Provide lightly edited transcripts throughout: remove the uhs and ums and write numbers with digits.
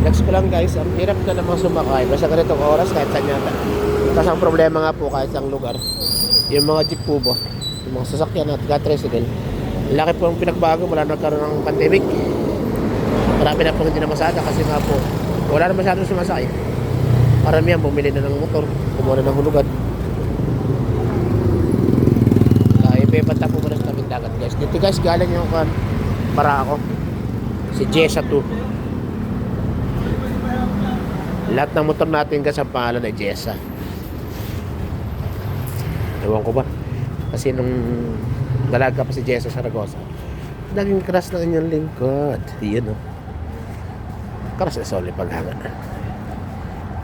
Next ko lang guys, ang hirap na namang sumakay. Basta ganitong oras kahit saan yata. Kasi ang problema nga po kahit saan lugar, yung mga jeep po ba, yung mga sasakyan at tricycle, laki po ang pinagbago mula nagkaroon ng pandemic. Marami na po hindi na masada kasi nga po wala na masyadong sumasakay. Karamihan bumili na ng motor, kumuha na ng hulugan. Ibebanta po muna sa tabing dagat guys. Dito guys galing yung para ako si Jessa 2. Lahat ng motor natin guys ang pangalan ay Jessa. Ewan ko ba, kasi nung dalaga pa si Jessa Saragosa, naging crash na kanyang lingkod. Yun o, crash na solid paghanga.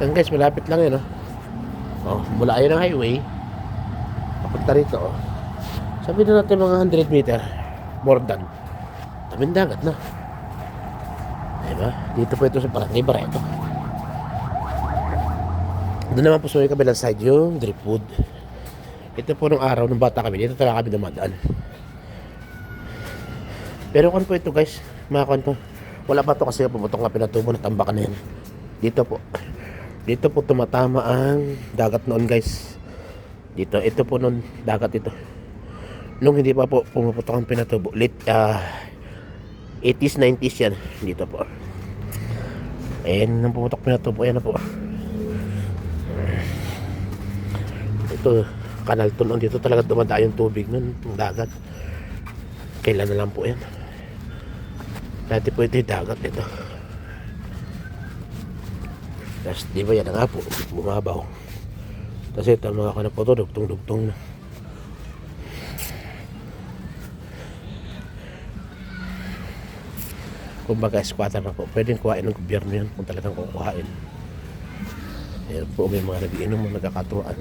Yan guys, malapit lang yun o. Mula ayun ang highway papunta rito o. Sabi na natin mga 100 meter, more than tabing dagat na, diba? Dito po ito sa Barangay Barreto. Doon naman po sa kabilang side yung Driftwood. Ito po nung araw, nung bata kami, dito talaga kami dumadaan. Pero kan po ito guys, mga kanto, wala pa to kasi pumutok nga pinatubo na tambakan na yan. Dito po tumatama ang dagat noon guys. Dito, ito po noon, dagat ito. Nung hindi pa po pumuputok ang pinatubo, late 80s, 90s yan. Dito po. Ayan, nung pumutok pinatubo, ayan na po. Ito, kanal to noon. Dito talaga dumadaan yung tubig noon, yung dagat. Kailan na lang po yan. Dati po ito yung dagat ito. Tapos di ba yan na nga po, bumabaw. Tapos ito mga kanal po to, dugtong-dugtong na. Kumbaga squatter na po, pwedeng kuhain ng gobyerno yan kung talagang kukuhain. Ayan po, may mga nagiinom mga nagkakatuwaan.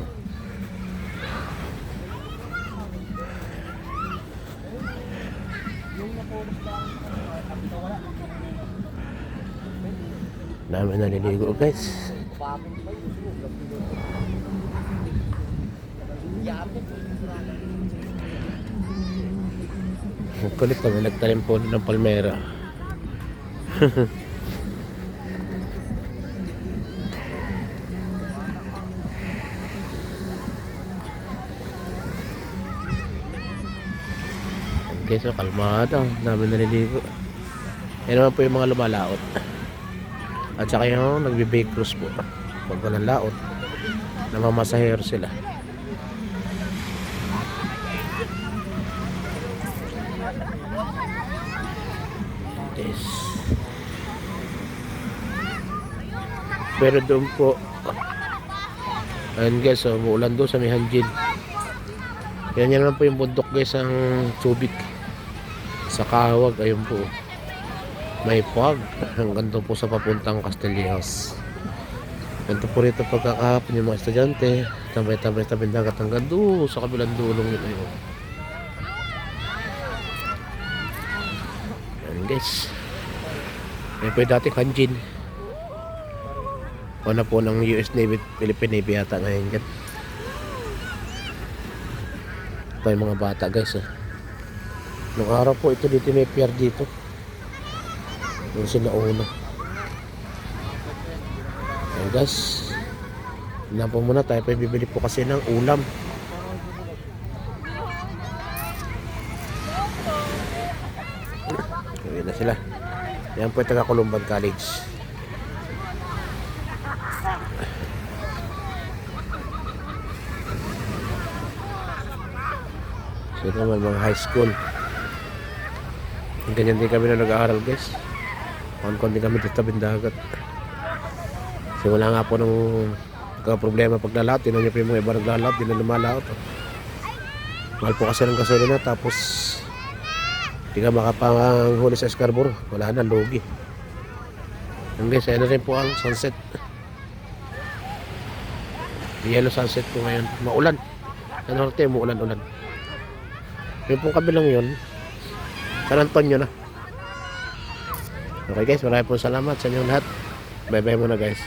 Dami naliligo guys. Ang kulit kami nagtanim po ng palmera. Okay, so kalmado, dami naliligo. Yan naman po yung mga lumalaot. At saka yung nagbe-bake cruise po. Pag walang laot, namamasahero sila. Yes. Pero doon po, ayun guys, umuulan doon sa may Hanjin. Yan naman po yung bundok guys, ang Subic sa Kawag. Ayun po, may fog hanggang doon po sa papuntang Castillejos. Ganito po rito pagkakahapon yung mga estudyante, tambay-tambay sa dagat hanggang doon sa kabilang dulong yun. Yan guys, yan po yung dating Hanjin. O na po ng US Navy, Philippine Navy yata ngayon dyan. Ito yung mga bata guys. Nung araw po ito dito may pier dito. Yung sila una. Ayan guys, hindi po muna tayo pa bibili po kasi ng ulam. Ayan na sila. Yan po yung taga Columban College. So ito naman mga high school. Ganyan din kami na nag-aaral guys. Konti kami dito tabing dagat. Simula nga po nung problema paglalaot. Tinan nyo po yung mga iba naglalaot. Di na lumalaot. Mahal po kasi ng gasolina. Tapos di ka makapanghuli sa Scarborough. Wala na, lugi. Guys, ayun na rin po ang sunset. Yellow sunset po ngayon. Maulan. Sa norte, maulan-ulan. Yung pong kabilang yun, San Antonio na. Okay guys, maraming po salamat sa inyong lahat. Bye bye muna guys.